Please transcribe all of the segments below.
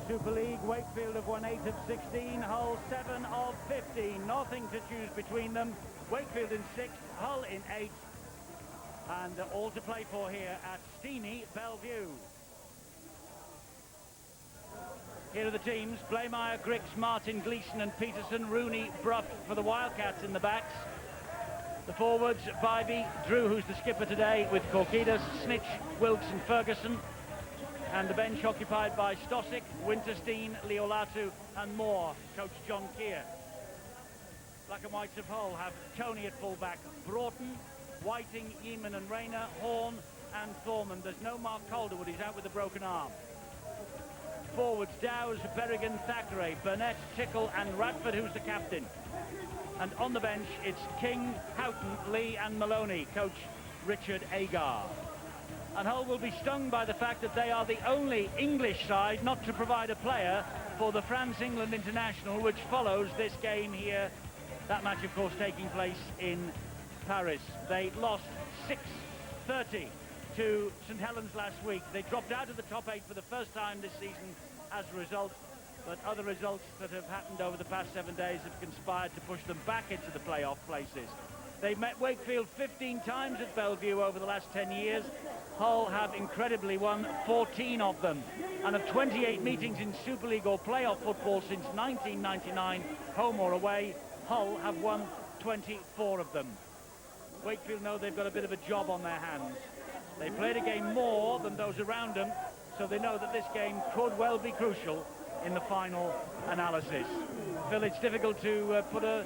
Super League, Wakefield have won 8 of 16, Hull 7 of 15. Nothing to choose between them. Wakefield in 6th, Hull in 8th. And all to play for here at steamy Bellevue. Here are the teams: Blaymeyer, Griggs, Martin, Gleeson and Peterson, Rooney, Bruff for the Wildcats in the backs. The forwards, Bybee, Drew, who's the skipper today, with Korkidas, Snitch, Wilkes and Ferguson. And the bench occupied by Stosic, Winterstein, Leolatu and Moore, coach John Keir. Black and Whites of Hull have Tony at full-back, Broughton, Whiting, Yeaman and Rayner, Horn and Thorman. There's no Mark Calderwood, he's out with a broken arm. Forwards, Dowes, Berrigan, Thackeray, Burnett, Tickle and Radford, who's the captain. And on the bench, it's King, Houghton, Lee and Maloney, coach Richard Agar. And Hull will be stung by the fact that they are the only English side not to provide a player for the France-England International, which follows this game here. That match, of course, taking place in Paris. They lost 6-30 to St Helens last week. They dropped out of the top 8 for the first time this season as a result, but other results that have happened over the past 7 days have conspired to push them back into the playoff places. They've met Wakefield 15 times at Bellevue over the last 10 years. Hull have incredibly won 14 of them. And of 28 meetings in Super League or playoff football since 1999, home or away, Hull have won 24 of them. Wakefield know they've got a bit of a job on their hands. They played a game more than those around them, so they know that this game could well be crucial in the final analysis. Phil, it's difficult to put a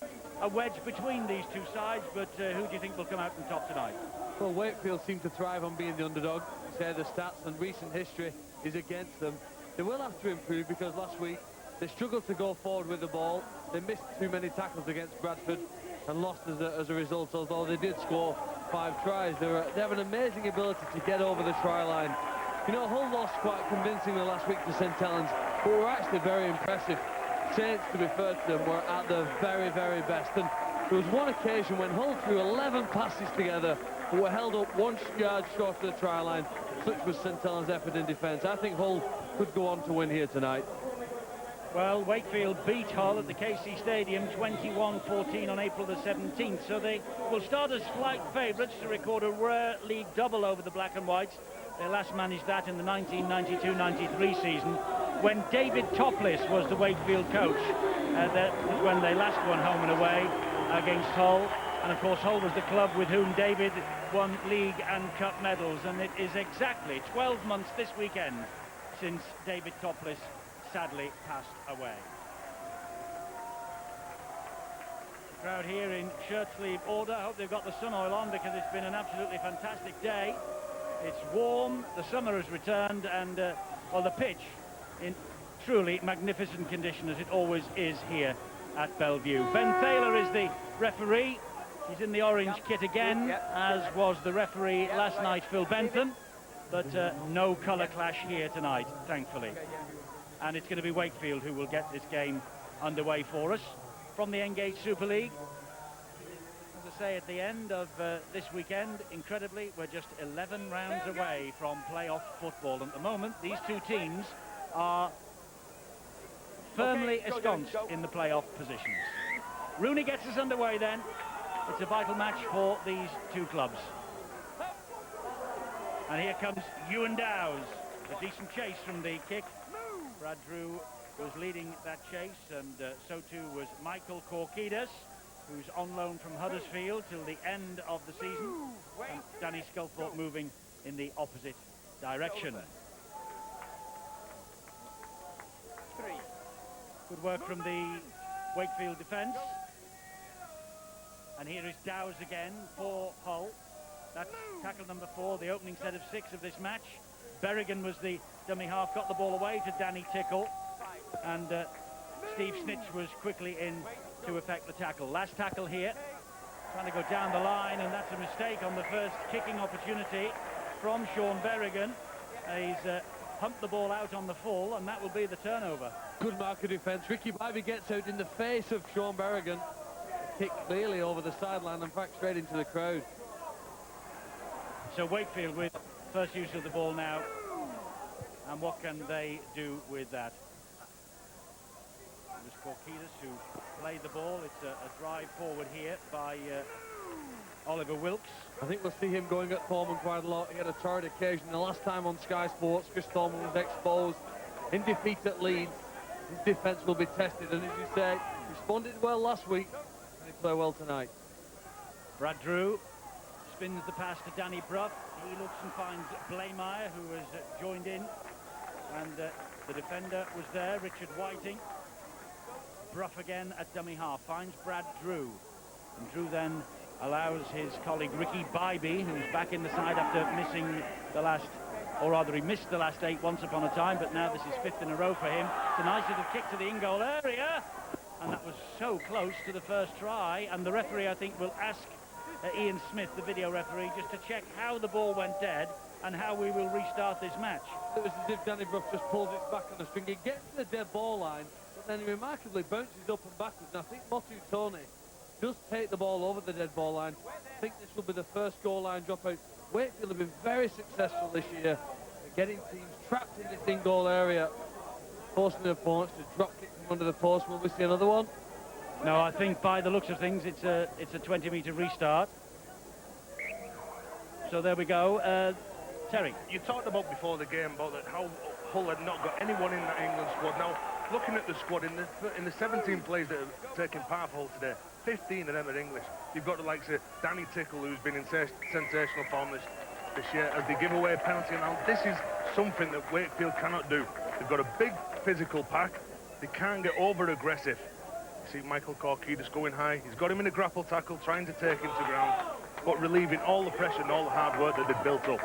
wedge between these two sides, but who do you think will come out on top tonight? Well, Wakefield seem to thrive on being the underdog. Say the stats and recent history is against them. They will have to improve because last week they struggled to go forward with the ball. They missed too many tackles against Bradford and lost as a result, although they did score 5 tries. They have an amazing ability to get over the try line. You know, Hull lost quite convincingly last week to St Helens, but were actually very impressive. Saints, to be fair to them, were at their very, very best. And there was one occasion when Hull threw 11 passes together, but were held up 1 yard short of the try line. Such was St Helens' effort in defence. I think Hull could go on to win here tonight. Well, Wakefield beat Hull at the KC Stadium 21-14 on April the 17th, so they will start as slight favourites to record a rare league double over the Black and Whites. They last managed that in the 1992-93 season when David Topless was the Wakefield coach, when they last won home and away against Hull. And of course Hull was the club with whom David won league and cup medals, and it is exactly 12 months this weekend since David Topless sadly passed away. The crowd here in shirt sleeve order. I hope they've got the sun oil on because it's been an absolutely fantastic day. It's warm, the summer has returned, and well, the pitch in truly magnificent condition as it always is here at Bellevue. Ben Thaler is the referee. He's in the orange kit again, as was the referee last night, Phil Bentham, but no colour clash here tonight, thankfully. And it's going to be Wakefield who will get this game underway for us from the Engage Super League. As I say, at the end of this weekend, incredibly, we're just 11 rounds away from playoff football. And at the moment, these two teams are firmly ensconced in the playoff positions. Rooney gets us underway then. It's a vital match for these two clubs. And here comes Ewan Dowes. A decent chase from the kick. Brad Drew was leading that chase, and so too was Michael Korkidas, who's on loan from Huddersfield till the end of the season, and Danny Sculthorpe moving in the opposite direction. Good work from the Wakefield defence. And here is Dowes again for Hull. That's tackle number 4, the opening set of 6 of this match. Berrigan was the dummy half, got the ball away to Danny Tickle, and Steve Snitch was quickly in to effect the tackle. Last tackle here, trying to go down the line, and that's a mistake on the first kicking opportunity from Sean Berrigan. He's humped the ball out on the full, and that will be the turnover. Good mark of defence. Ricky Bybee gets out in the face of Sean Berrigan. Kick clearly over the sideline, in fact straight into the crowd. So Wakefield with first use of the ball now, and what can they do with that? Korkidas, who played the ball. It's a drive forward here by Oliver Wilkes. I think we'll see him going at Thorman quite a lot. He had a torrid occasion the last time on Sky Sports. Chris Thorman was exposed in defeat at Leeds. His defence will be tested, and as you say, responded well last week, and he played well tonight. Brad Drew spins the pass to Danny Brough. He looks and finds Blaymeyer, who has joined in, and the defender was there, Richard Whiting. Brough again at dummy half, finds Brad Drew, and Drew then allows his colleague Ricky Bybee, who's back in the side after missing the last, or rather he missed the last 8 once upon a time, but now this is 5th in a row for him. It's a nice little kick to the in-goal area, and that was so close to the first try, and the referee, I think, will ask Ian Smith, the video referee, just to check how the ball went dead and how we will restart this match. It was as if Danny Brough just pulls it back on the string. He gets to the dead ball line, but then he remarkably bounces up and backwards, and I think Motu Tony does take the ball over the dead ball line. I think this will be the first goal line dropout. Wakefield have been very successful this year at getting teams trapped in this in-goal area, forcing the opponents to drop kick from under the post. Will we see another one? No, I think by the looks of things, it's a 20-metre restart. So there we go. Terry. You talked about before the game about how Hull had not got anyone in that England squad. Now, looking at the squad, in the 17 players that have taken part for Hull today, 15 of them are English. You've got the likes of Danny Tickle, who's been in sensational form this year, as they give away a penalty. Now, this is something that Wakefield cannot do. They've got a big physical pack. They can't get over-aggressive. You see Michael Korkidas going high. He's got him in a grapple tackle, trying to take him to ground, but relieving all the pressure and all the hard work that they've built up.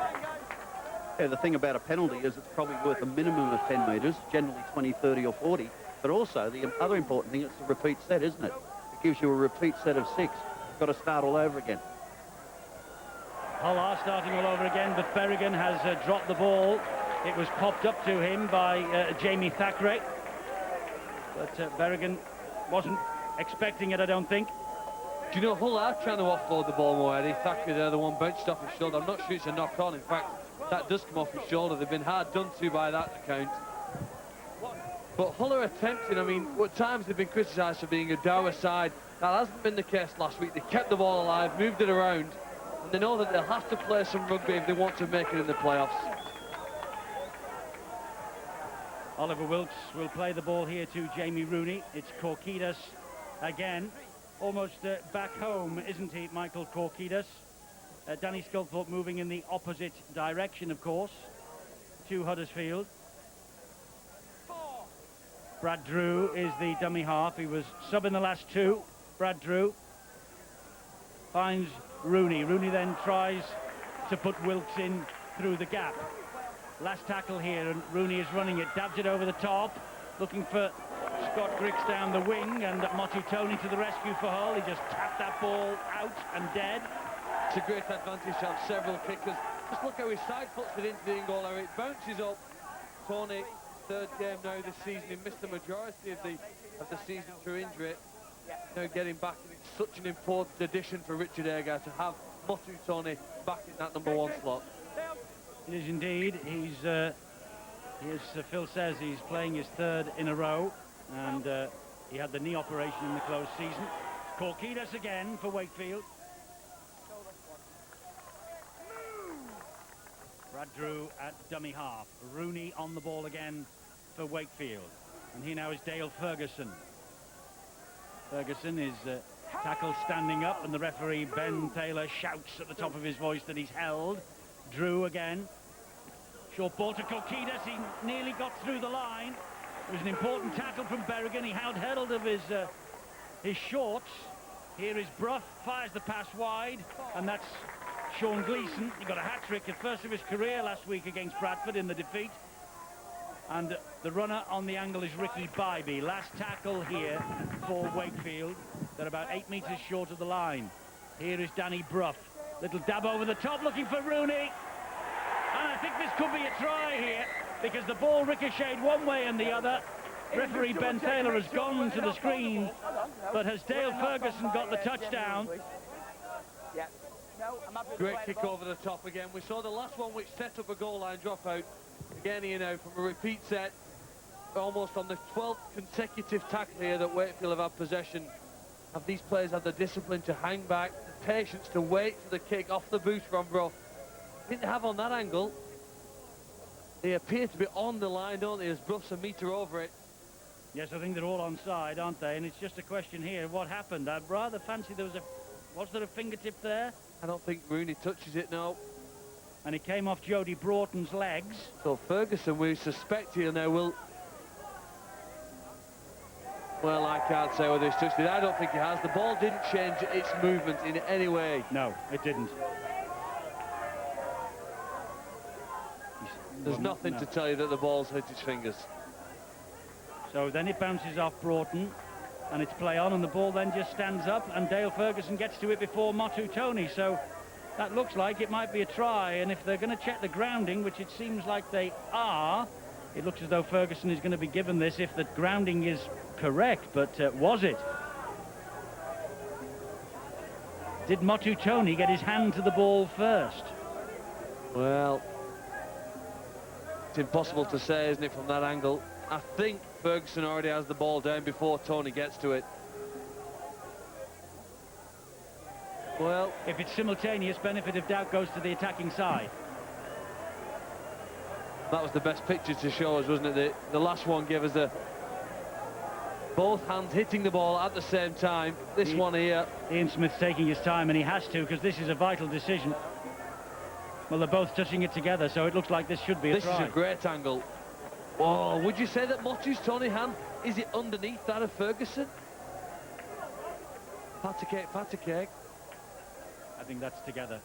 Yeah, the thing about a penalty is it's probably worth a minimum of 10 metres, generally 20, 30 or 40. But also, the other important thing, it's a repeat set, isn't it? It gives you a repeat set of 6. You've got to start all over again. Hull are starting all over again, but Berrigan has dropped the ball. It was popped up to him by Jamie Thackeray. But Berrigan wasn't expecting it, I don't think. Do you know, Hull are trying to offload the ball more, Eddie. Thackeray there, the one bounced off his shoulder. I'm not sure it's a knock-on. In fact, that does come off his shoulder. They've been hard done to by that account. But Hull are attempting, I mean, at times they've been criticised for being a dour side. That hasn't been the case last week. They kept the ball alive, moved it around, and they know that they'll have to play some rugby if they want to make it in the playoffs. Oliver Wilkes will play the ball here to Jamie Rooney. It's Korkidas again. Almost back home, isn't he, Michael Korkidas? Danny Sculthorpe moving in the opposite direction, of course, to Huddersfield. Brad Drew is the dummy half. He was sub in the last 2. Brad Drew finds Rooney. Rooney then tries to put Wilkes in through the gap. Last tackle here, and Rooney is running it, dabs it over the top, looking for Scott Griggs down the wing, and Motu Tony to the rescue for Hull. He just tapped that ball out and dead. It's a great advantage to have several kickers. Just look how he side foots it into the in-goal area. It bounces up. Tony, third game now this season. He missed the majority of the season through injury. Now getting back, and it's such an important addition for Richard Agar to have Motu Tony back in that number 1 slot. It is indeed. He's, as Phil says, he's playing his 3rd in a row, and he had the knee operation in the closed season. Korkidas again for Wakefield. Brad Drew at dummy half. Rooney on the ball again for Wakefield. And here now is Dale Ferguson. Ferguson is tackled standing up, and the referee, Ben Taylor, shouts at the top of his voice that he's held. Drew again. Short ball to Korkidas. He nearly got through the line. It was an important tackle from Berrigan. He held of his shorts. Here is Brough, fires the pass wide, and that's Sean Gleeson. He got a hat-trick, the first of his career last week against Bradford in the defeat. And the runner on the angle is Ricky Bybee. Last tackle here for Wakefield. They're about 8 metres short of the line. Here is Danny Brough. Little dab over the top, looking for Rooney. And I think this could be a try here, because the ball ricocheted one way and the other. Referee Ben Taylor has gone to the screen, but has Dale Ferguson got the touchdown? Great kick over the top again. We saw the last one which set up a goal line dropout. Again here now from a repeat set. almost on the 12th consecutive tackle here that Wakefield have had possession. Have these players had the discipline to hang back, the patience to wait for the kick off the boot from Brough? Didn't have on that angle. They appear to be on the line, don't they, as Brough's a metre over it. Yes, I think they're all on side, aren't they? And it's just a question here, what happened? I'd rather fancy there was a... Was there a fingertip there? I don't think Rooney touches it, no. And it came off Jody Broughton's legs. So Ferguson, we suspect here now, will... Well, I can't say whether he's touched it. I don't think he has. The ball didn't change its movement in any way. No, it didn't. There's nothing to tell you that the ball's hit his fingers. So then it bounces off Broughton, and it's play on, and the ball then just stands up, and Dale Ferguson gets to it before Motu Tony. So that looks like it might be a try, and if they're going to check the grounding, which it seems like they are, it looks as though Ferguson is going to be given this if the grounding is correct, but was it? Did Motu Tony get his hand to the ball first? Well, it's impossible to say, isn't it, from that angle. I think Ferguson already has the ball down before Tony gets to it. Well, if it's simultaneous, benefit of doubt goes to the attacking side. That was the best picture to show us, wasn't it? The last one gave us both hands hitting the ball at the same time. This one here. Ian Smith's taking his time, and he has to, because this is a vital decision. Well, they're both touching it together, so it looks like this should be a try. This is a great angle. Oh, would you say that Motu's Tony hand, is it underneath that of Ferguson? Pat a cake, pat a cake. I think that's together.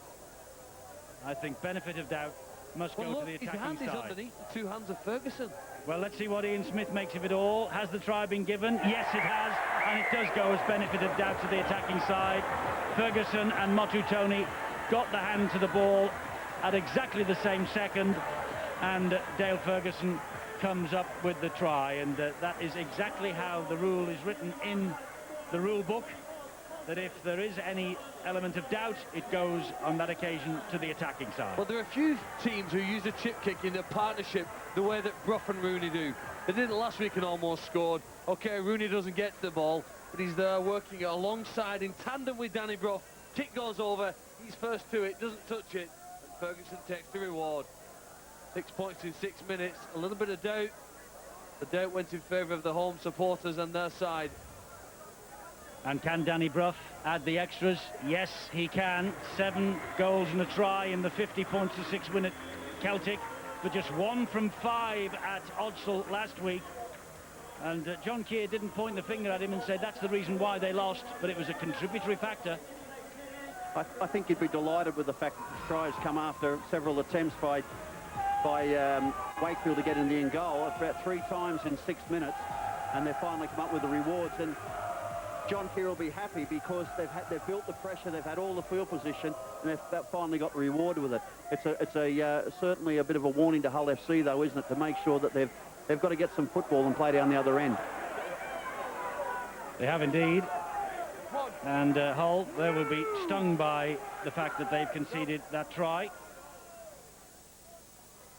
I think benefit of doubt must go to the attacking side. His hand is underneath the two hands of Ferguson. Well, let's see what Ian Smith makes of it all. Has the try been given? Yes, it has, and it does go as benefit of doubt to the attacking side. Ferguson and Motu Tony got the hand to the ball at exactly the same second, and Dale Ferguson comes up with the try, and that is exactly how the rule is written in the rule book, that if there is any element of doubt, it goes on that occasion to the attacking side. Well, there are a few teams who use a chip kick in their partnership the way that Brough and Rooney do. They did it last week and almost scored. Okay, Rooney doesn't get the ball, but he's there working it alongside in tandem with Danny Brough. Kick goes over, he's first to it, doesn't touch it, and Ferguson takes the reward. 6 points in 6 minutes, a little bit of doubt. The doubt went in favour of the home supporters and their side. And can Danny Brough add the extras? Yes, he can. 7 goals and a try in the 50 points to 6 win at Celtic, but just 1 from 5 at Odsal last week. And John Keir didn't point the finger at him and say that's the reason why they lost, but it was a contributory factor. I think you'd be delighted with the fact that the tries come after several attempts by Wakefield to get in the end goal. It's about 3 times in 6 minutes, and they've finally come up with the rewards. And John Keir will be happy because they've built the pressure, they've had all the field position, and they've finally got the reward with it. It's certainly a bit of a warning to Hull FC, though, isn't it, to make sure that they've got to get some football and play down the other end. They have indeed. And Hull, they will be stung by the fact that they've conceded that try.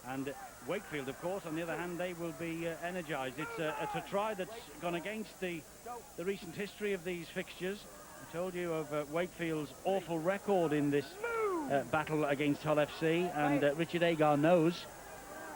And Wakefield, of course, on the other hand, they will be energised. It's a try that's gone against the recent history of these fixtures. I told you of Wakefield's awful record in this battle against Hull FC, and Richard Agar knows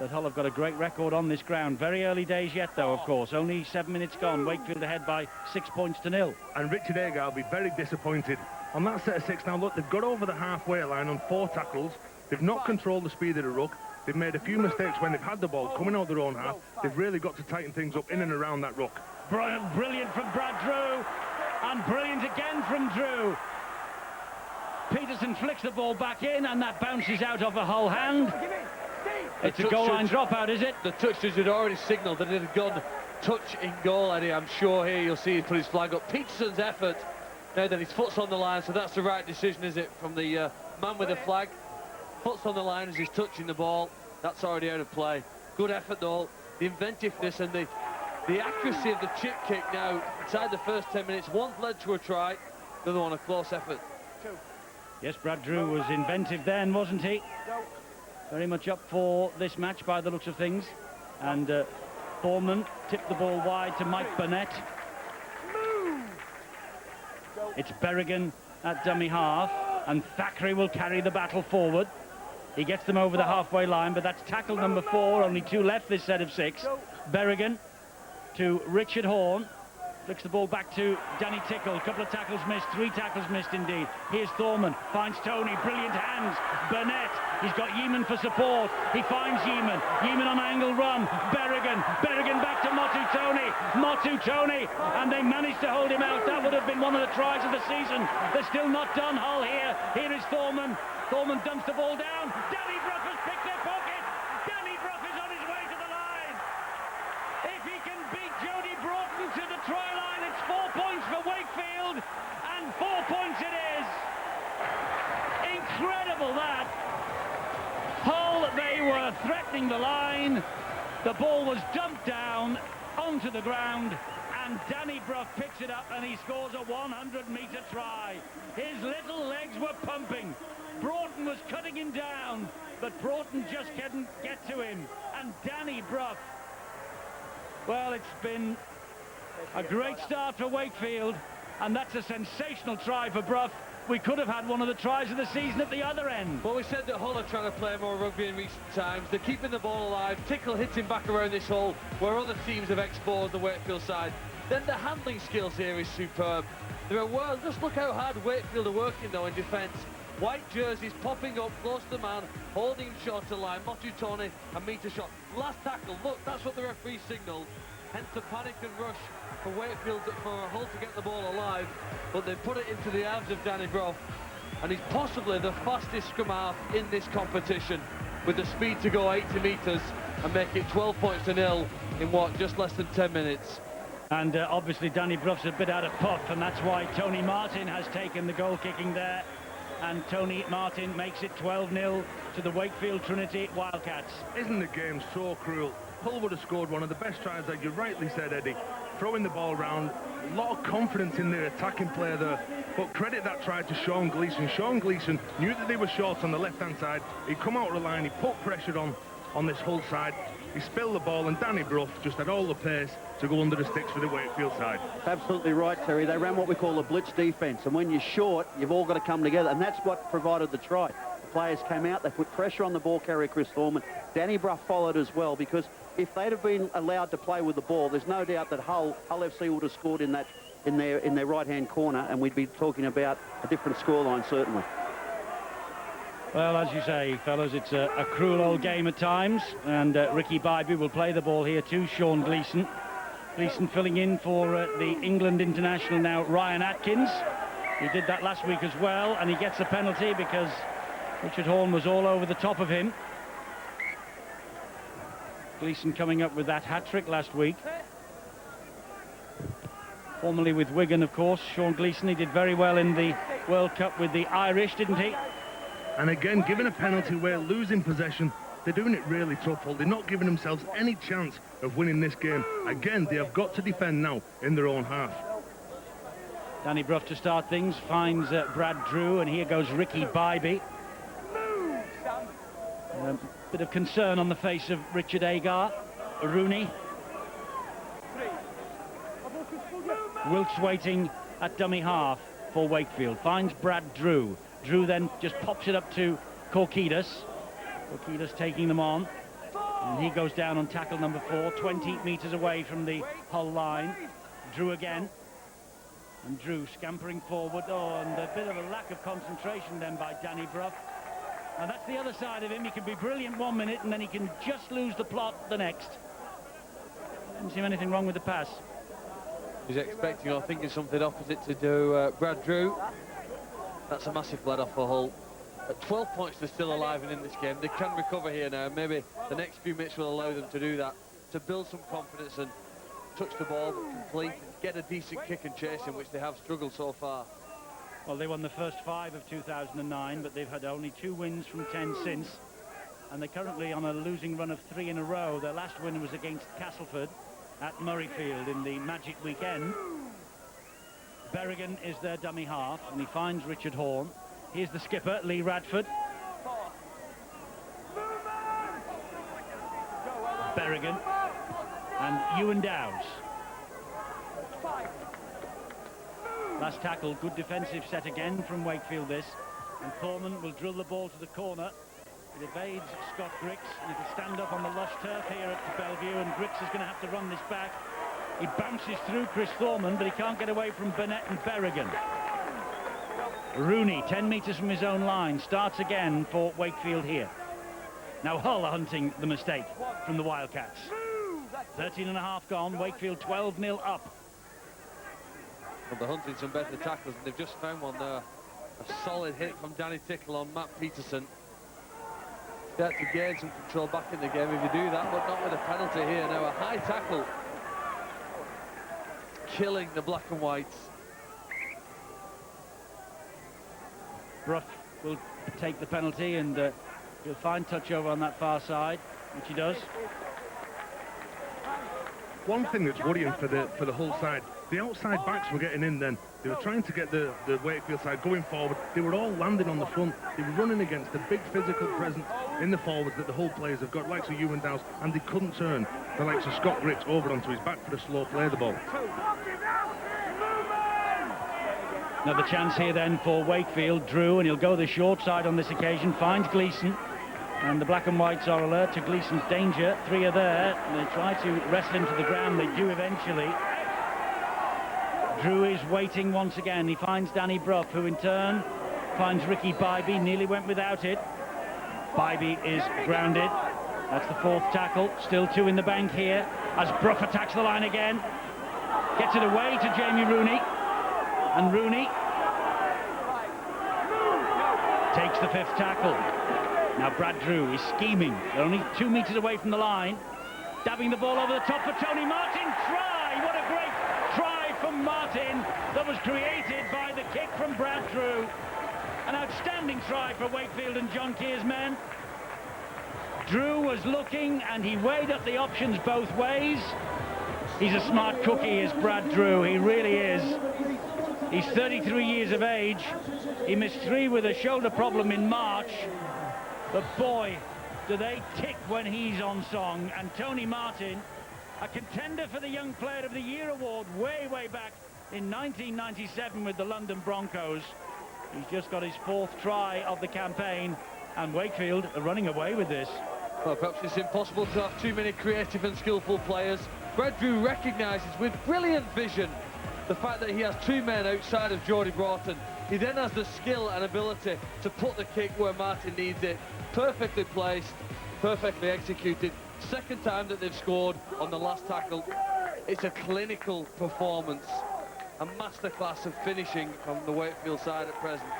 that Hull have got a great record on this ground. Very early days yet, though, of course. Only 7 minutes gone. Wakefield ahead by 6 points to 0. And Richard Agar will be very disappointed on that set of 6. Now, look, they've got over the halfway line on 4 tackles. They've not controlled the speed of the ruck. They've made a few mistakes when they've had the ball coming out their own half. They've really got to tighten things up in and around that ruck. Brilliant from Brad Drew, and brilliant again from Drew. Peterson flicks the ball back in, and that bounces out of a Hull hand. It's a goal line dropout, is it? The touch judge had already signalled that it had gone touch in goal, Eddie. I'm sure here you'll see him put his flag up. Peterson's effort, now that his foot's on the line, so that's the right decision, is it, from the man with the flag. Foot's on the line as he's touching the ball. That's already out of play. Good effort, though. The inventiveness and the accuracy of the chip kick now inside the first 10 minutes. One's led to a try, the other one a close effort. Yes, Brad Drew was inventive then, wasn't he? Very much up for this match by the looks of things. And Bournemouth tipped the ball wide to Mike Burnett. It's Berrigan at dummy half, and Thackeray will carry the battle forward. He gets them over the halfway line, but that's tackle number 4, only 2 left this set of 6. Berrigan to Richard Horne. Flicks the ball back to Danny Tickle. A couple of tackles missed, 3 tackles missed indeed. Here's Thorman, finds Tony, brilliant hands. Burnett, he's got Yeaman for support. He finds Yeaman. Yeaman on angle run. Berrigan back to Motu Tony, and they managed to hold him out. That would have been one of the tries of the season. They're still not done, Hull here. Here is Thorman. Thorman dumps the ball down. Danny Brough has picked their pocket. Danny Brough is on his way to the line. If he can beat Jody Broughton to the try line, it's 4 points for Wakefield, and 4 points it is. Incredible that. Hull, they were threatening the line. The ball was dumped down onto the ground, and Danny Brough picks it up and he scores a 100-metre try. His little legs were pumping. Broughton was cutting him down, but Broughton just couldn't get to him. And Danny Brough, well, it's been a great start for Wakefield, and that's a sensational try for Brough. We could have had one of the tries of the season at the other end. Well, we said that Hull are trying to play more rugby in recent times. They're keeping the ball alive. Tickle hits him back around this hole where other teams have exposed the Wakefield side. Then the handling skills here is superb. Just look how hard Wakefield are working though in defence. White jerseys popping up close to the man, holding him short to line. Motu Tony, a metre shot. Last tackle, look, that's what the referee signalled. Hence the panic and rush for Wakefield, for Hull to get the ball alive. But they put it into the arms of Danny Brough, and he's possibly the fastest scrum half in this competition, with the speed to go 80 metres and make it 12 points to 0 in what, just less than 10 minutes. And obviously Danny Brough's a bit out of puff, and that's why Tony Martin has taken the goal kicking there. And Tony Martin makes it 12-0 to the Wakefield Trinity Wildcats. Isn't the game so cruel? Hull would have scored one of the best tries, like you rightly said, Eddie. Throwing the ball around, a lot of confidence in their attacking player there. But credit that try to Sean Gleeson. Sean Gleeson knew that they were short on the left-hand side. He come out of the line, he put pressure on this Hull side. He spilled the ball, and Danny Brough just had all the pace to go under the sticks for the Wakefield side. Absolutely right, Terry. They ran what we call a blitz defence, and when you're short, you've all got to come together, and that's what provided the try. The players came out, they put pressure on the ball carrier, Chris Thorman. Danny Brough followed as well, because if they'd have been allowed to play with the ball, there's no doubt that Hull FC would have scored in their right-hand corner, and we'd be talking about a different scoreline, certainly. Well, as you say, fellas, it's a cruel old game at times, and Ricky Bybee will play the ball here to Sean Gleeson. Gleeson filling in for the England international now, Ryan Atkins. He did that last week as well, and he gets a penalty because Richard Horne was all over the top of him. Gleeson coming up with that hat-trick last week. Formerly with Wigan, of course. Sean Gleeson, he did very well in the World Cup with the Irish, didn't he? And again, given a penalty where losing possession, they're doing it really tough. They're not giving themselves any chance of winning this game. Again, they have got to defend now in their own half. Danny Brough to start things, finds Brad Drew, and here goes Ricky Bybee. Bit of concern on the face of Richard Agar. Rooney. Wilkes waiting at dummy half for Wakefield. Finds Brad Drew. Drew then just pops it up to Korkidas. Korkidas taking them on. And he goes down on tackle number 4, 20 metres away from the Hull line. Drew again. And Drew scampering forward. Oh, and a bit of a lack of concentration then by Danny Brough. And that's the other side of him. He can be brilliant 1 minute and then he can just lose the plot the next. Didn't seem anything wrong with the pass. He's expecting or thinking something opposite to do Brad Drew. That's a massive let-off for Hull. At 12 points, they're still alive and in this game. They can recover here now. Maybe the next few minutes will allow them to do that, to build some confidence and touch the ball, complete, get a decent kick and chase in, which they have struggled so far. Well, they won the first 5 of 2009, but they've had only 2 wins from 10 since. And they're currently on a losing run of 3 in a row. Their last win was against Castleford at Murrayfield in the Magic Weekend. Berrigan is their dummy half, and he finds Richard Horne. Here's the skipper, Lee Radford. Berrigan. and Ewan Dowes. Last tackle, good defensive set again from Wakefield this. And Thorman will drill the ball to the corner. It evades Scott Griggs, and it'll stand up on the lush turf here at Bellevue, and Griggs is going to have to run this back. He bounces through Chris Thorman, but he can't get away from Burnett and Berrigan. Rooney, 10 metres from his own line, starts again for Wakefield here. Now Hull are hunting the mistake from the Wildcats. 13.5 gone, Wakefield 12-0 up. Well, they're hunting some better tackles, and they've just found one there. A solid hit from Danny Tickle on Matt Peterson. Start to gain some control back in the game if you do that, but not with a penalty here. Now a high tackle, killing the black and whites. Brough will take the penalty, and he'll find touch over on that far side, which he does. One thing that's worrying for the Hull side, the outside backs were getting in then. They were trying to get the Wakefield side going forward. They were all landing on the front. They were running against the big physical presence in the forwards that the Hull players have got, likes of Ewan Dowes, and they couldn't turn the likes of Scott Griggs over onto his back for the slow play of the ball. Another chance here then for Wakefield. Drew, and he'll go the short side on this occasion, finds Gleeson, and the black and whites are alert to Gleeson's danger. 3 are there, and they try to wrestle him to the ground. They do eventually. Drew is waiting once again. He finds Danny Brough, who in turn finds Ricky Bybee. Nearly went without it. Bybee is grounded. That's the 4th tackle. Still 2 in the bank here as Brough attacks the line again. Gets it away to Jamie Rooney. And Rooney takes the 5th tackle. Now Brad Drew is scheming. They're only 2 meters away from the line. Dabbing the ball over the top for Tony Martin. Try! What a great try from Martin that was created by the kick from Brad Drew. An outstanding try for Wakefield and John Keir's men. Drew was looking, and he weighed up the options both ways. He's a smart cookie, is Brad Drew. He really is. He's 33 years of age. He missed 3 with a shoulder problem in March. But boy, do they tick when he's on song. And Tony Martin, a contender for the Young Player of the Year award way back in 1997 with the London Broncos. He's just got his 4th try of the campaign, and Wakefield are running away with this. Well, perhaps it's impossible to have too many creative and skillful players. Brad Drew recognises with brilliant vision the fact that he has 2 men outside of Geordie Broughton. He then has the skill and ability to put the kick where Martin needs it. Perfectly placed, perfectly executed. 2nd time that they've scored on the last tackle. It's a clinical performance, a masterclass of finishing from the Wakefield side at present.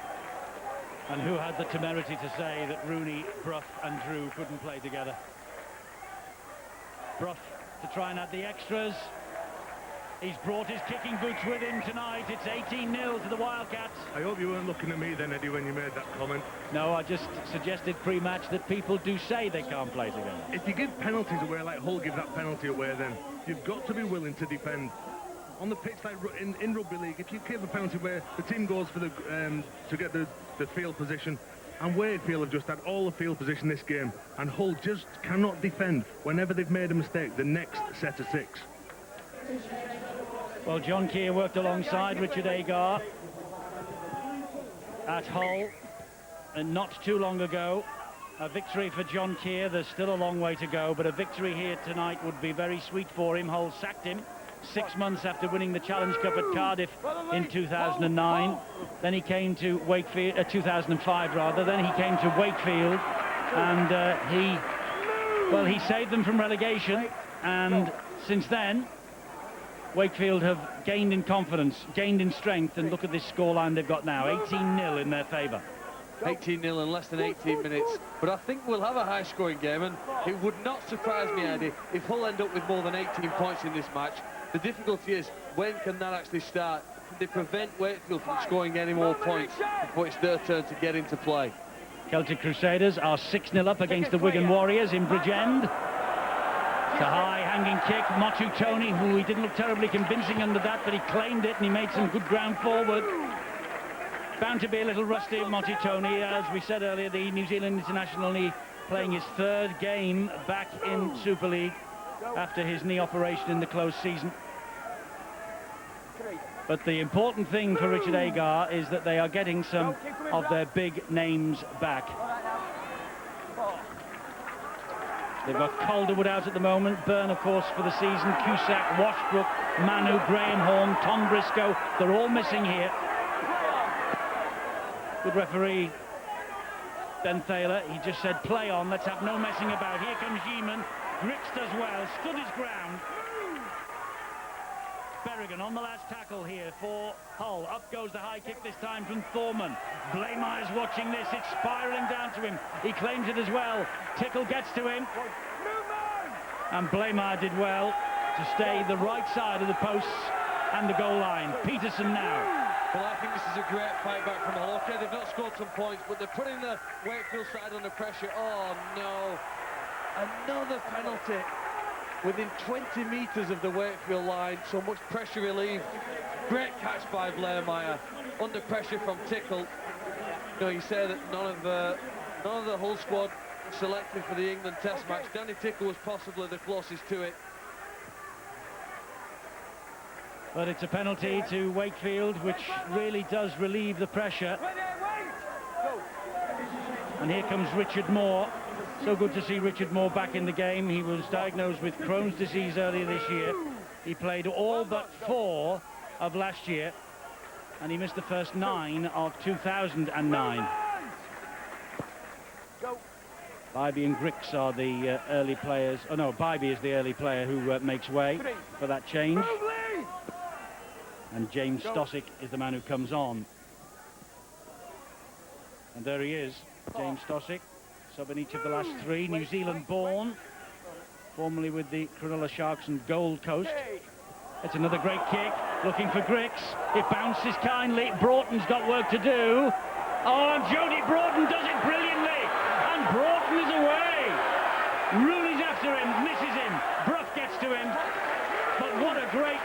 And who had the temerity to say that Rooney, Brough and Drew couldn't play together? Brough to try and add the extras. He's brought his kicking boots with him tonight. It's 18-0 to the Wildcats. I hope you weren't looking at me then, Eddie, when you made that comment. No, I just suggested pre-match that people do say they can't play together. If you give penalties away like Hull give that penalty away, then you've got to be willing to defend. On the pitch, like in rugby league, if you give a penalty where the team goes for the to get the field position, and Wakefield have just had all the field position this game, and Hull just cannot defend whenever they've made a mistake the next set of 6. Well, John Keir worked alongside Richard Agar at Hull, and not too long ago. A victory for John Keir. There's still a long way to go, but a victory here tonight would be very sweet for him. Hull sacked him 6 months after winning the Challenge Cup at Cardiff in 2009. Then he came to Wakefield, 2005 rather. Then he came to Wakefield, and he saved them from relegation. And since then, Wakefield have gained in confidence, gained in strength, and look at this scoreline they've got now, 18-0 in their favour. 18-0 in less than 18 minutes, but I think we'll have a high-scoring game, and it would not surprise me, Andy, if Hull end up with more than 18 points in this match. The difficulty is, when can that actually start? Can they prevent Wakefield from scoring any more points before it's their turn to get into play? Celtic Crusaders are 6-0 up against the Wigan Warriors in Bridgend. The high hanging kick, Motu Tony, who he didn't look terribly convincing under that, but he claimed it and he made some good ground forward. Bound to be a little rusty, Motu Tony, as we said earlier, the New Zealand international, playing his 3rd game back in Super League. after his knee operation in the close season. But the important thing for Richard Agar is that they are getting some of their big names back. They've got Calderwood out at the moment, Byrne, of course, for the season, Cusack, Washbrook, Manu, Graham Horn, Tom Briscoe. They're all missing here. Good referee, Ben Thaler. He just said, play on, let's have no messing about. Here comes Yeeman. Grix does well, stood his ground. Berrigan on the last tackle here for Hull. Up goes the high kick this time from Thorman. Blameyer's watching this. It's spiralling down to him. He claims it as well. Tickle gets to him. And Blameyer did well to stay the right side of the posts and the goal line. Peterson now. Well, I think this is a great fight back from Hull. Okay, they've not scored some points, but they're putting the Wakefield side under pressure. Oh, no. Another penalty. Within 20 metres of the Wakefield line, so much pressure relieved. Great catch by Blameyer. Under pressure from Tickle. You know, you say that none of the Hull squad selected for the England Test match. Danny Tickle was possibly the closest to it. But it's a penalty to Wakefield, which really does relieve the pressure. And here comes Richard Moore. So good to see Richard Moore back in the game. He was diagnosed with Crohn's disease earlier this year. He played all but 4 of last year, and he missed the first 9 of 2009. Bybee and Grix are the early players. Oh no, Bybee is the early player who makes way for that change. And James Stossick is the man who comes on. And there he is, James Stossick. Sub in each of the last 3, New Zealand born, formerly with the Cronulla Sharks and Gold Coast. It's another great kick, looking for Grix. It bounces kindly. Broughton's got work to do. Oh, and Jody Broughton does it brilliantly. And Broughton is away. Rooney's after him, misses him. Brough gets to him. But what a great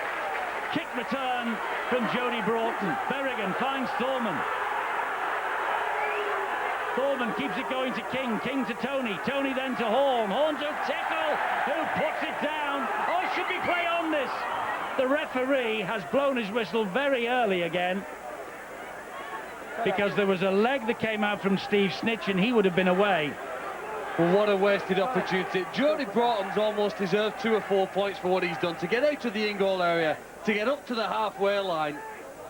kick return from Jody Broughton. Berrigan finds Thorman. Thorman keeps it going to King. King to Tony. Tony then to Horn. Horn to Tickle, who puts it down. Oh, should we play on this? The referee has blown his whistle very early again, because there was a leg that came out from Steve Snitch and he would have been away. Well, what a wasted opportunity. Jody Broughton's almost deserved 2 or 4 points for what he's done. To get out of the in-goal area, to get up to the halfway line.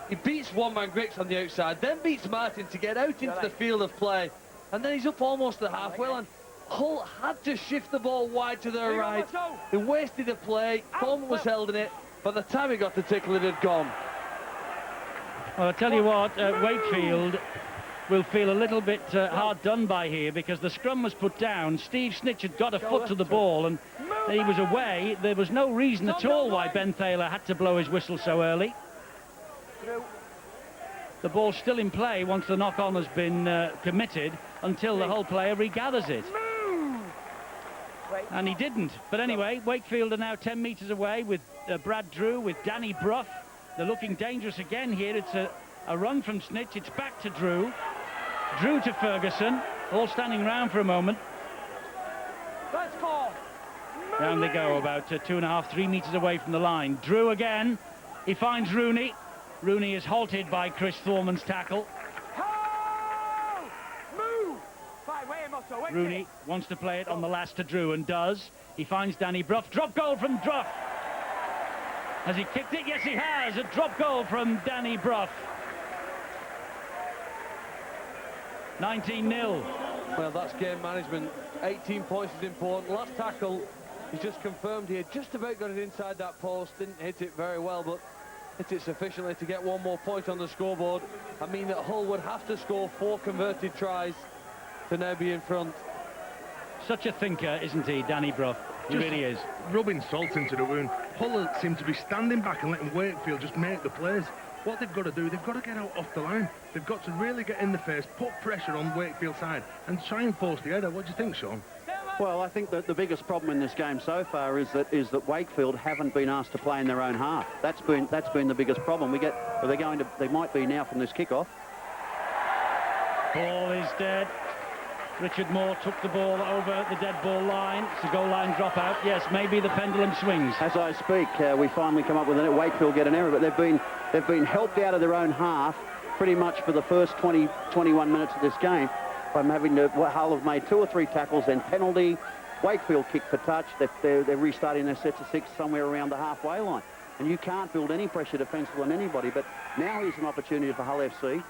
He beats one-man Grix on the outside, then beats Martin to get out into the field of play. And then he's up almost the halfway line. Hull had to shift the ball wide to their right. They wasted the play. Coleman was held in it. By the time he got to Tickle, it had gone. Well, I tell you what, Wakefield will feel a little bit hard done by here, because the scrum was put down. Steve Snitch had got a foot to the ball and he was away. There was no reason at all why Ben Thaler had to blow his whistle so early. The ball's still in play once the knock-on has been committed, until the Hull player regathers it. And he didn't. But anyway, Wakefield are now 10 metres away with Brad Drew, with Danny Brough. They're looking dangerous again here. It's a run from Snitch. It's back to Drew. Drew to Ferguson. All standing round for a moment. Down they go, about 2.5, 3 metres away from the line. Drew again. He finds Rooney. Rooney is halted by Chris Thorman's tackle. Rooney wants to play it on the last to Drew, and does. He finds Danny Brough. Drop goal from Brough. Has he kicked it? Yes, he has. A drop goal from Danny Brough. 19-0. Well, that's game management. 18 points is important. Last tackle, he's just confirmed here. Just about got it inside that post. Didn't hit it very well, but hit it sufficiently to get 1 more point on the scoreboard. I mean that Hull would have to score 4 converted tries to now be in front. Such a thinker, isn't he, Danny Brough? He really is. Rubbing salt into the wound. Hull seem to be standing back and letting Wakefield just make the plays. What they've got to do, they've got to get out off the line. They've got to really get in the face, put pressure on Wakefield's side, and try and force the header. What do you think, Sean? Well, I think that the biggest problem in this game so far is that Wakefield haven't been asked to play in their own half. That's been the biggest problem. They might be now from this kickoff. Ball is dead. Richard Moore took the ball over the dead ball line. It's a goal line dropout. Yes, maybe the pendulum swings. As I speak, we finally come up with it. Wakefield get an error, but they've been helped out of their own half pretty much for the first 21 minutes of this game by having to. Hull have made 2 or 3 tackles, then penalty. Wakefield kick for touch. They're restarting their sets of 6 somewhere around the halfway line, and you can't build any pressure defensively on anybody. But now here's an opportunity for Hull FC.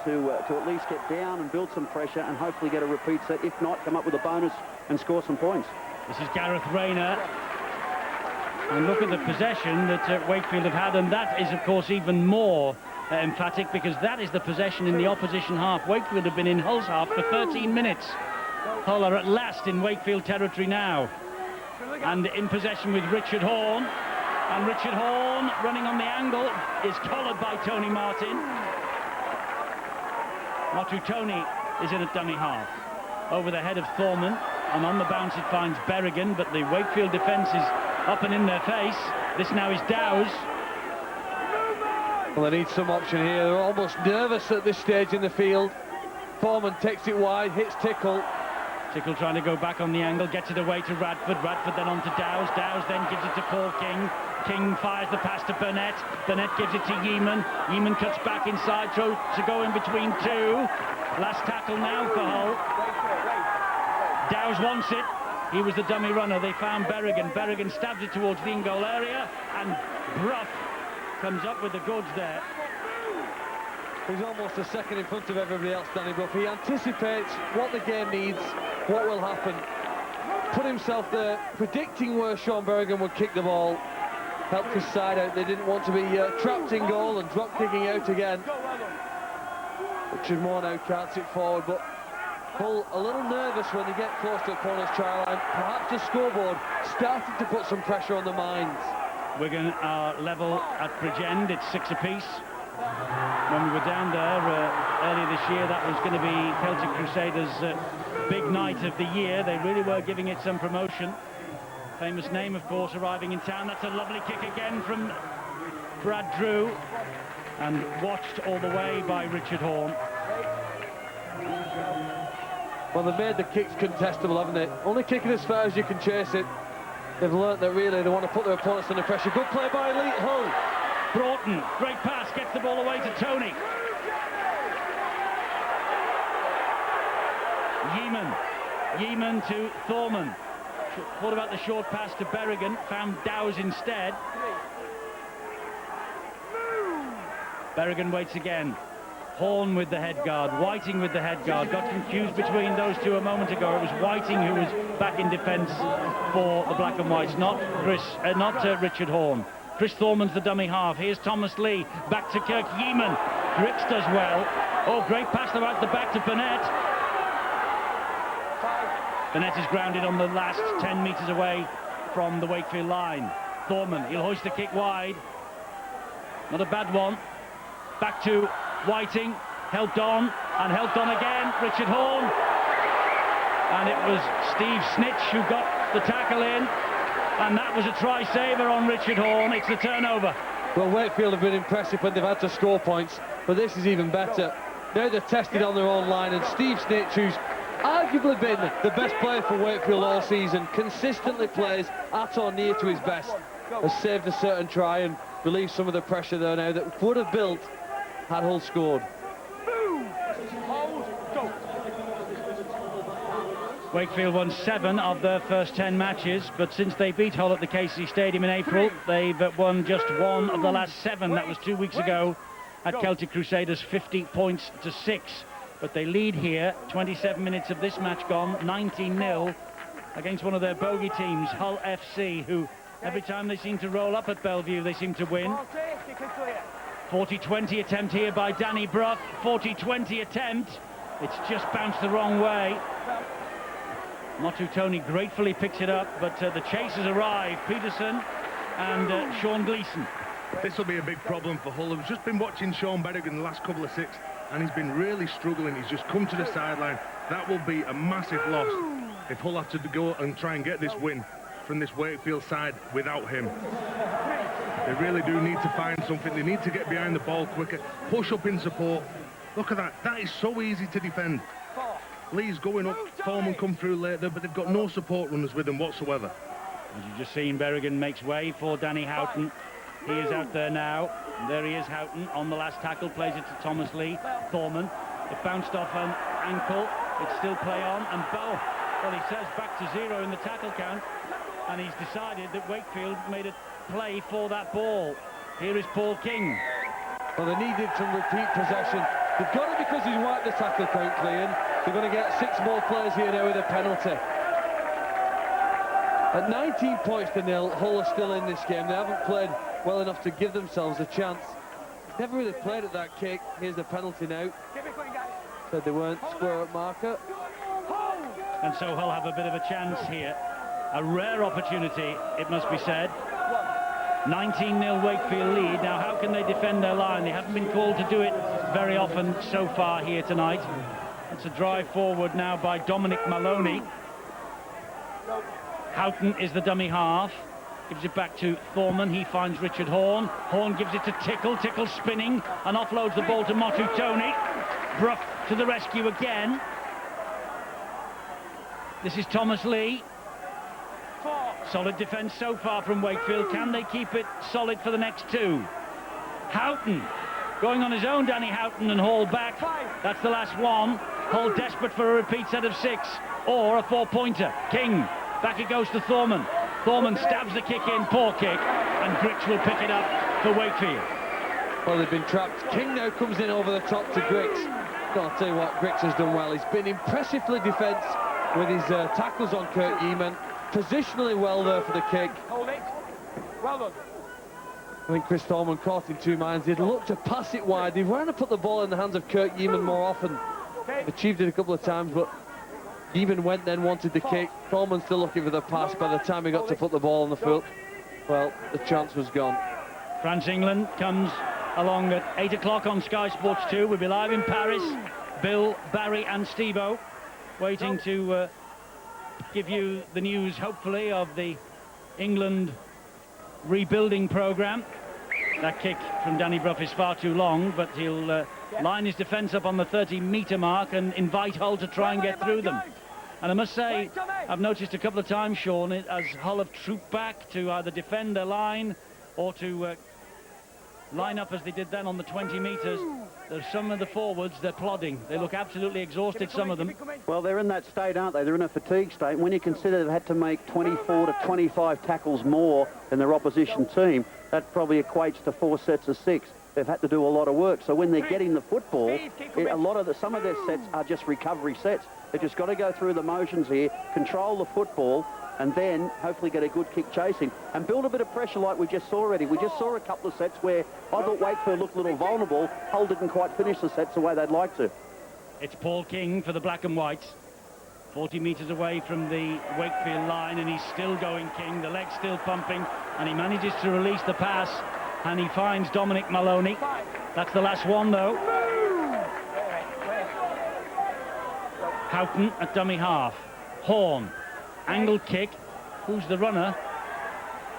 To at least get down and build some pressure and hopefully get a repeat set. If not, come up with a bonus and score some points. This is Gareth Rayner. And look at the possession that Wakefield have had, and that is, of course, even more emphatic because that is the possession in the opposition half. Wakefield have been in Hull's half for 13 minutes. Hull are at last in Wakefield territory now. And in possession with Richard Horn. And Richard Horn, running on the angle, is collared by Tony Martin. Motu Tony is in a dummy half. Over the head of Thorman, and on the bounce it finds Berrigan, but the Wakefield defence is up and in their face. This now is Dowes. Well, they need some option here. They're almost nervous at this stage in the field. Thorman takes it wide, hits Tickle. Tickle trying to go back on the angle, gets it away to Radford. Radford then on to Dowes. Dowes then gives it to Paul King. King fires the pass to Burnett. Burnett gives it to Yeaman. Yeaman cuts back inside, tries to go in between 2. Last tackle now for Hull. Dowes wants it. He was the dummy runner. They found Berrigan. Berrigan stabs it towards the in-goal area, and Brough comes up with the goods there. He's almost a second in front of everybody else, Danny Brough. He anticipates what the game needs, what will happen. Put himself there, predicting where Sean Berrigan would kick the ball. Helped his side out. They didn't want to be trapped in goal and drop kicking out again. Richard Moore now carts it forward, but Hull a little nervous when they get close to the corner's try line. Perhaps the scoreboard started to put some pressure on the minds. Wigan are level at Bridgend. It's 6 apiece. When we were down there earlier this year, that was going to be Celtic Crusaders' big night of the year. They really were giving it some promotion. Famous name, of course, arriving in town. That's a lovely kick again from Brad Drew, and watched all the way by Richard Horn. Well, they've made the kicks contestable, haven't they? Only kicking as far as you can chase it. They've learnt that really they want to put their opponents under pressure. Good play by Elite Hull. Broughton, great pass, gets the ball away to Tony. Yeaman to Thorman. What about the short pass to Berrigan? Found Dowes instead. Berrigan waits again. Horn with the head guard, Whiting with the head guard. Got confused between those two a moment ago. It was Whiting who was back in defence for the Black and Whites, not Richard Horn. Chris Thorman's the dummy half. Here's Thomas Lee, back to Kirk Yeaman. Grix does well. Oh, great pass out the back to Burnett. Burnett is grounded on the last 10 metres away from the Wakefield line. Thorman, he'll hoist the kick wide. Not a bad one. Back to Whiting, helped on again. Richard Horn. And it was Steve Snitch who got the tackle in. And that was a try-saver on Richard Horn. It's the turnover. Well, Wakefield have been impressive when they've had to score points, but this is even better. Now they're tested on their own line, and Steve Snitch, who's arguably been the best player for Wakefield all season, consistently plays at or near to his best, has saved a certain try and relieved some of the pressure there now that would have built had Hull scored. Wakefield won 7 of their first 10 matches, but since they beat Hull at the KC Stadium in April, they've won just 1 of the last 7. That was 2 weeks ago at Celtic Crusaders, 50 points to 6. But they lead here, 27 minutes of this match gone, 19-0 against one of their bogey teams, Hull FC, who every time they seem to roll up at Bellevue, they seem to win. 40-20 attempt here by Danny Brough, 40-20 attempt. It's just bounced the wrong way. Motu Tony gratefully picks it up, but the chasers arrive, Peterson and Sean Gleeson. This will be a big problem for Hull. I've just been watching Sean Berrigan the last couple of 6, and he's been really struggling. He's just come to the sideline. That will be a massive loss if Hull have to go and try and get this win from this Wakefield side without him. They really do need to find something. They need to get behind the ball quicker, push up in support. Look at that. That is so easy to defend. Lee's going up, Thorman come through later, but they've got no support runners with them whatsoever. As you've just seen, Berrigan makes way for Danny Houghton. He is out there now. And there he is, Houghton, on the last tackle, plays it to Thomas Lee. Thorman, it bounced off an ankle. It's still play on, and well, he says back to 0 in the tackle count, and he's decided that Wakefield made a play for that ball. Here is Paul King. Well, they needed some repeat possession. They've got it because he's wiped the tackle count clean. They're going to get 6 more players here now with a penalty. At 19 points to 0, Hull are still in this game. They haven't played well enough to give themselves a chance. Never really played at that kick. Here's the penalty now. Said they weren't square up marker. And so Hull have a bit of a chance here. A rare opportunity, it must be said. 19-0 Wakefield lead. Now, how can they defend their line? They haven't been called to do it very often so far here tonight. It's a drive forward now by Dominic Maloney. Houghton is the dummy half. Gives it back to Thorman. He finds Richard Horn. Horn gives it to Tickle. Tickle spinning and offloads the ball to Motu Tony. Brough to the rescue again. This is Thomas Lee. Solid defence so far from Wakefield. Can they keep it solid for the next 2? Houghton going on his own, Danny Houghton, and haul back. That's the last one. Hull desperate for a repeat set of 6 or a 4-pointer. King, back it goes to Thorman. Thorman stabs the kick in, poor kick, and Grix will pick it up for Wakefield. Well, they've been trapped. King now comes in over the top to Grix. I'll tell you what, Grix has done well. He's been impressively defence with his tackles on Kurt Yeaman. Positionally well there for the kick. Hold it. Well done. I think Chris Thorman caught in 2 minds. He'd looked to pass it wide. He wanted to put the ball in the hands of Kurt Yeaman more often. Achieved it a couple of times, but Yeaman went then, wanted the kick. Thorman still looking for the pass. By the time he got to put the ball on the foot, well, the chance was gone. France-England comes along at 8 o'clock on Sky Sports 2. We'll be live in Paris. Bill, Barry and Steve-O waiting to give you the news, hopefully, of the England rebuilding programme. That kick from Danny Brough is far too long, but he'll line his defence up on the 30-metre mark and invite Hull to try and get through them. And I must say, I've noticed a couple of times, Sean, as Hull have trooped back to either defend their line or to line up as they did then on the 20 metres. There's some of the forwards, they're plodding. They look absolutely exhausted, some of them. Well, they're in that state, aren't they? They're in a fatigue state. When you consider they've had to make 24 to 25 tackles more than their opposition team, that probably equates to 4 sets of 6. They've had to do a lot of work. So when they're getting the football, some of their sets are just recovery sets. They've just got to go through the motions here, control the football, and then hopefully get a good kick chasing and build a bit of pressure like we just saw already. We just saw a couple of sets where I thought Wakefield looked a little vulnerable. Hull didn't quite finish the sets the way they'd like to. It's Paul King for the black and whites. 40 metres away from the Wakefield line, and he's still going, King. The leg's still pumping, and he manages to release the pass, and he finds Dominic Maloney. That's the last one, though. Houghton at dummy half. Horn. Angled kick. Who's the runner?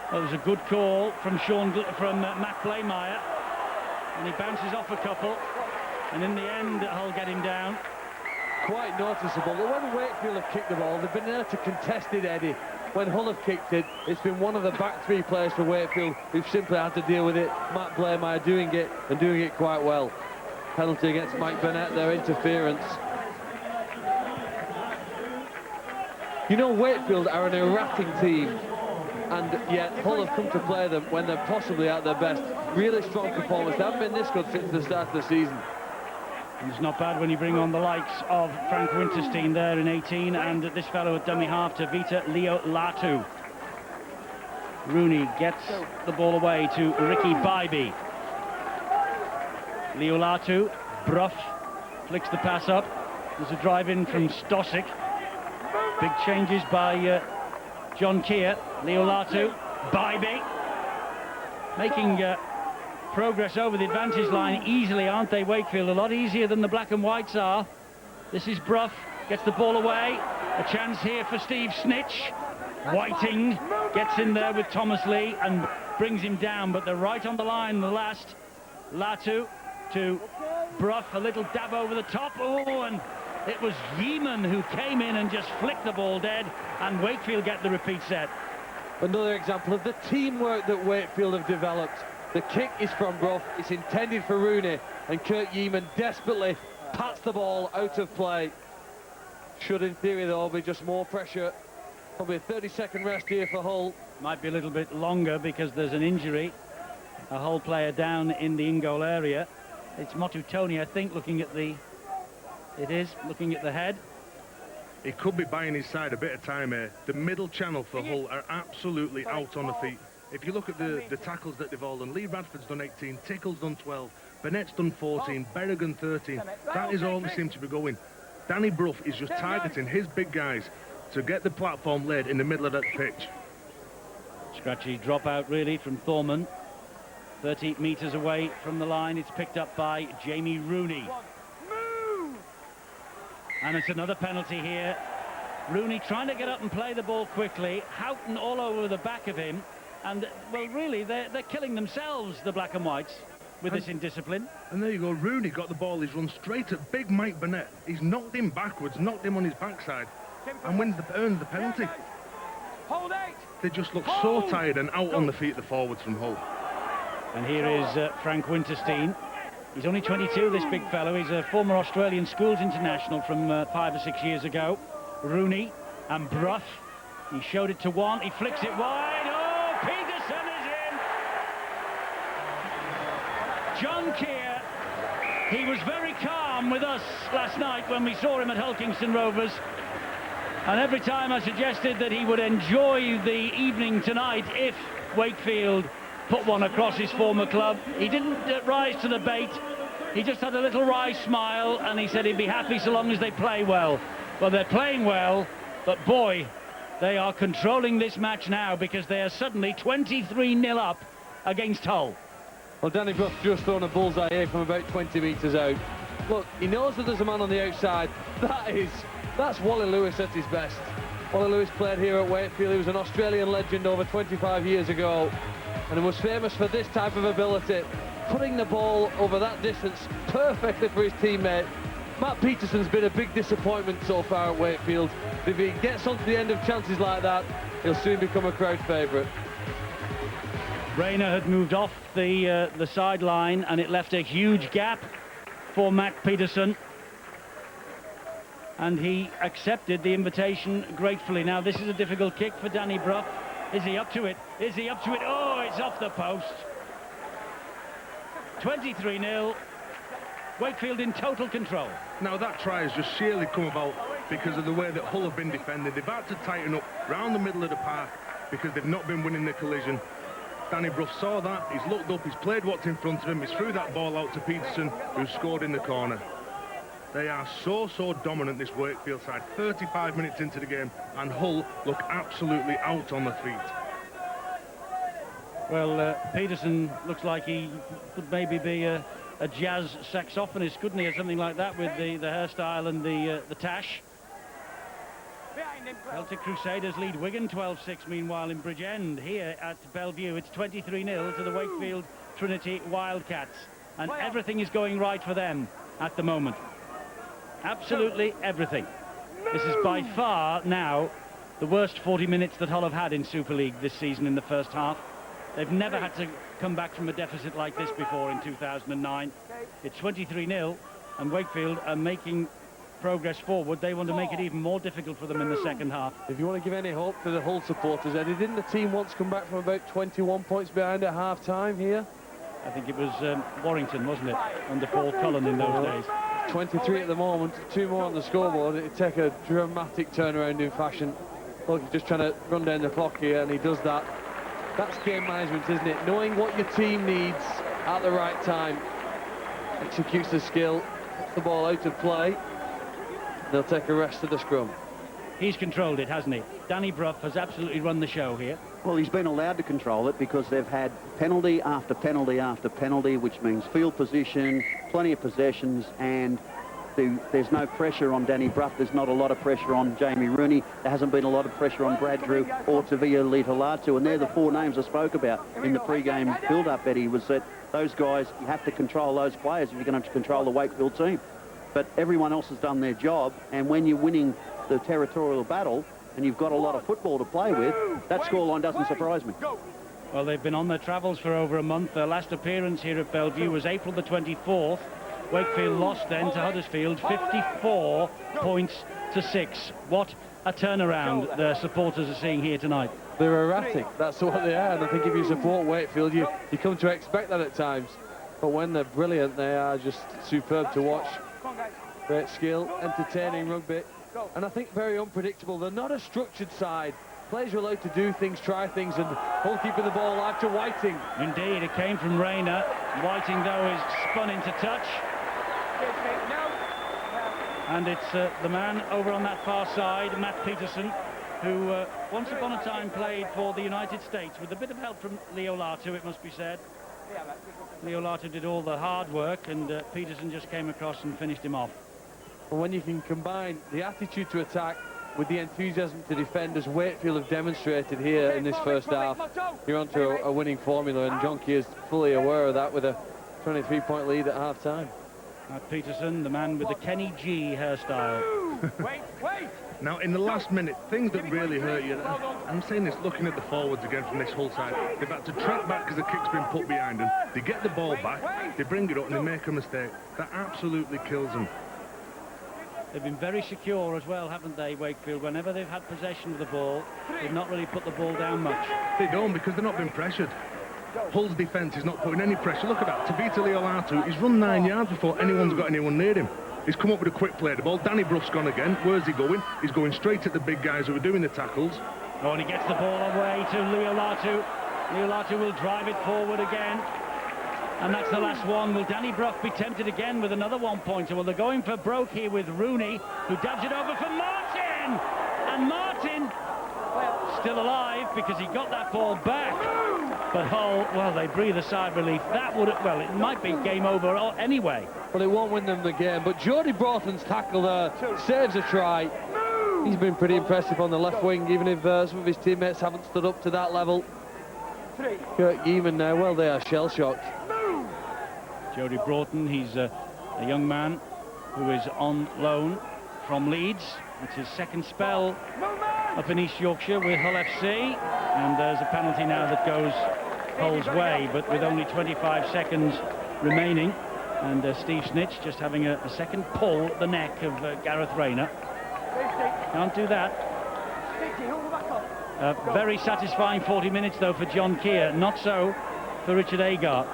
Well, it was a good call from Matt Blaymeyer, and he bounces off a couple, and in the end Hull get him down. Quite noticeable that when Wakefield have kicked the ball, they've been there to contest it, Eddie. When Hull have kicked it, it's been one of the back 3 players for Wakefield who've simply had to deal with it. Matt Blaymeyer doing it, and doing it quite well. Penalty against Mike Burnett, their interference. You know, Wakefield are an erratic team, and yet Hull have come to play them when they're possibly at their best. Really strong performance. They haven't been this good since the start of the season. And it's not bad when you bring on the likes of Frank Winterstein there in 18, and this fellow at dummy half, Tavita Leo Latu. Rooney gets the ball away to Ricky Bybee. Leo Latu, Brough flicks the pass up. There's a drive in from Stosic. Big changes by John Keir. Leo Latu, Bybee, making progress over the advantage line easily, aren't they, Wakefield? A lot easier than the black and whites are. This is Brough, gets the ball away. A chance here for Steve Snitch. Whiting gets in there with Thomas Lee and brings him down, but they're right on the line, the last. Latu to Brough, a little dab over the top. Oh, and It was Yeaman who came in and just flicked the ball dead, and Wakefield get the repeat set. Another example of the teamwork that Wakefield have developed. The kick is from Brough, it's intended for Rooney, and Kurt Yeaman desperately pats the ball out of play. Should, in theory, though, be just more pressure. Probably a 30-second rest here for Hull. Might be a little bit longer because there's an injury. A Hull player down in the in-goal area. It's Motutoni, I think, looking at the head. He could be buying his side a bit of time here. The middle channel for Hull are absolutely out on the feet. If you look at the tackles that they've all done, Lee Radford's done 18, Tickle's done 12, Burnett's done 14, Berrigan 13. That is all they seem to be going. Danny Brough is just targeting his big guys to get the platform laid in the middle of that pitch. Scratchy dropout, really, from Thorman. 30 metres away from the line. It's picked up by Jamie Rooney. And it's another penalty here. Rooney trying to get up and play the ball quickly. Houghton all over the back of him. And, well, really, they're killing themselves, the black and whites, with this indiscipline. And there you go. Rooney got the ball. He's run straight at big Mike Burnett. He's knocked him backwards, knocked him on his backside, and earns the penalty. They just look so tired and out on the feet, the forwards from Hull. And here is Frank Winterstein. He's only 22, this big fellow. He's a former Australian schools international from 5 or 6 years ago. Rooney and Brough. He showed it to one. He flicks it wide. Oh, Peterson is in. John Keir. He was very calm with us last night when we saw him at Hull Kingston Rovers. And every time I suggested that he would enjoy the evening tonight if Wakefield put one across his former club, he didn't rise to the bait. He just had a little wry smile, and he said he'd be happy so long as they play well. Well, they're playing well, but boy, they are controlling this match now because they are suddenly 23-0 up against Hull. Well, Danny Brough just thrown a bullseye here from about 20 metres out. Look, he knows that there's a man on the outside. That's Wally Lewis at his best. Wally Lewis played here at Wakefield. He was an Australian legend over 25 years ago, and he was famous for this type of ability, putting the ball over that distance perfectly for his teammate. Matt Peterson's been a big disappointment so far at Wakefield. If he gets onto the end of chances like that, he'll soon become a crowd favourite. Rayner had moved off the sideline, and it left a huge gap for Matt Peterson. And he accepted the invitation gratefully. Now, this is a difficult kick for Danny Brough. Is he up to it? Is he up to it? Oh, it's off the post. 23-0. Wakefield in total control. Now, that try has just sheerly come about because of the way that Hull have been defended. They've had to tighten up round the middle of the park because they've not been winning the collision. Danny Brough saw that. He's looked up. He's played what's in front of him. He's threw that ball out to Peterson, who scored in the corner. They are so dominant, this Wakefield side. 35 minutes into the game, and Hull look absolutely out on the feet. Well, Peterson looks like he could maybe be a jazz saxophonist, couldn't he, or something like that, with the hairstyle and the tash. Celtic Crusaders lead Wigan 12-6, meanwhile in Bridgend. Here at Bellevue, it's 23-0 to the Wakefield Trinity Wildcats. And everything is going right for them at the moment. Absolutely everything. This is by far now the worst 40 minutes that Hull have had in Super League this season in the first half. They've never had to come back from a deficit like this before in 2009. It's 23-0, and Wakefield are making progress forward. They want to make it even more difficult for them in the second half. If you want to give any hope to the Hull supporters, Eddie, didn't the team once come back from about 21 points behind at half-time here? I think it was Warrington, wasn't it, under Paul Cullen in those days. 23 at the moment, 2 more on the scoreboard. It'd take a dramatic turnaround in fashion. Look, he's just trying to run down the clock here, and he does that. That's game management, isn't it? Knowing what your team needs at the right time. Executes the skill, puts the ball out of play. They'll take a rest of the scrum. He's controlled it, hasn't he? Danny Brough has absolutely run the show here. Well, he's been allowed to control it because they've had penalty after penalty after penalty, which means field position, plenty of possessions, and there's no pressure on Danny Brough. There's not a lot of pressure on Jamie Rooney. There hasn't been a lot of pressure on Brad Drew or Tavia Litalatu, and they're the 4 names I spoke about in the pre-game build-up, Eddie, was that those guys, you have to control those players if you're going to control the Wakefield team. but everyone else has done their job, and when you're winning the territorial battle and you've got a lot of football to play with, that scoreline doesn't surprise me. Well, they've been on their travels for over a month. Their last appearance here at Bellevue was April the 24th. Wakefield lost then to Huddersfield 54 points to 6. What a turnaround their supporters are seeing here tonight. They're erratic, that's what they are, and I think if you support Wakefield, you come to expect that at times. But when they're brilliant, they are just superb to watch. Great skill, entertaining rugby, and I think very unpredictable. They're not a structured side. Players are allowed to do things, try things, and Hull keeping the ball alive to Whiting. Indeed, it came from Rayner. Whiting, though, is spun into touch. And it's the man over on that far side, Matt Peterson, who once upon a time played for the United States with a bit of help from Leo Latu, it must be said. Leo Latu did all the hard work, and Peterson just came across and finished him off. And when you can combine the attitude to attack with the enthusiasm to defend, as Wakefield have demonstrated here in this first half, you're onto a winning formula, and John Key is fully aware of that with a 23-point lead at half-time. Matt Peterson, the man with the Kenny G hairstyle. Now, in the last minute, things that really hurt you, I'm saying this looking at the forwards again from this Hull side, they've had to track back because the kick's been put behind them. They get the ball back, they bring it up and they make a mistake. That absolutely kills them. They've been very secure as well, haven't they, Wakefield? Whenever they've had possession of the ball, they've not really put the ball down much. They don't, because they're not being pressured. Hull's defence is not putting any pressure. Look at that, Tavita Leolatu, he's run 9 yards before anyone's got anyone near him. He's come up with a quick play. The ball, Danny Bruff's gone again. Where's he going? He's going straight at the big guys who are doing the tackles. Oh, and he gets the ball away to Leolatu. Leolatu will drive it forward again. And that's the last one. Will Danny Bruff be tempted again with another one-pointer? Well, they're going for broke here with Rooney, who dabs it over for Martin! And Martin, still alive because he got that ball back. But Hull, well, they breathe a sigh of relief. That would, well, it might be game over anyway. Well, it won't win them the game, but Jody Broughton's tackle there saves a try. He's been pretty impressive on the left wing, even if some of his teammates haven't stood up to that level. Kirk Yeaman now, well, they are shell-shocked. Jody Broughton, he's a young man who is on loan from Leeds. It's his second spell up in East Yorkshire with Hull FC, and there's a penalty now that goes Hull's way, but with only 25 seconds remaining, and Steve Snitch just having a second pull at the neck of Gareth Rayner. Can't do that. Very satisfying 40 minutes though for John Keir, not so for Richard Agar.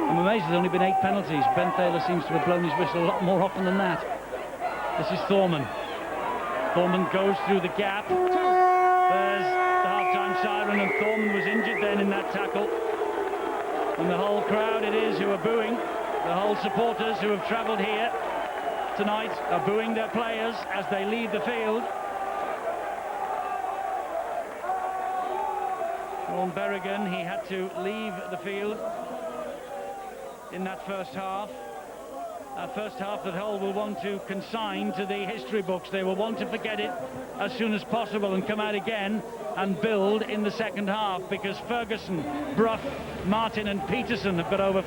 I'm amazed there's only been 8 penalties. Ben Thaler seems to have blown his whistle a lot more often than that. This is Thorman. Thorman goes through the gap. There's the half-time siren, and Thorman was injured then in that tackle. And the whole crowd it is who are booing. The whole supporters who have travelled here tonight are booing their players as they leave the field. Sean Berrigan, he had to leave the field in that first half. A first half that Hull will want to consign to the history books. They will want to forget it as soon as possible and come out again and build in the second half, because Ferguson, Bruff, Martin and Peterson have got over.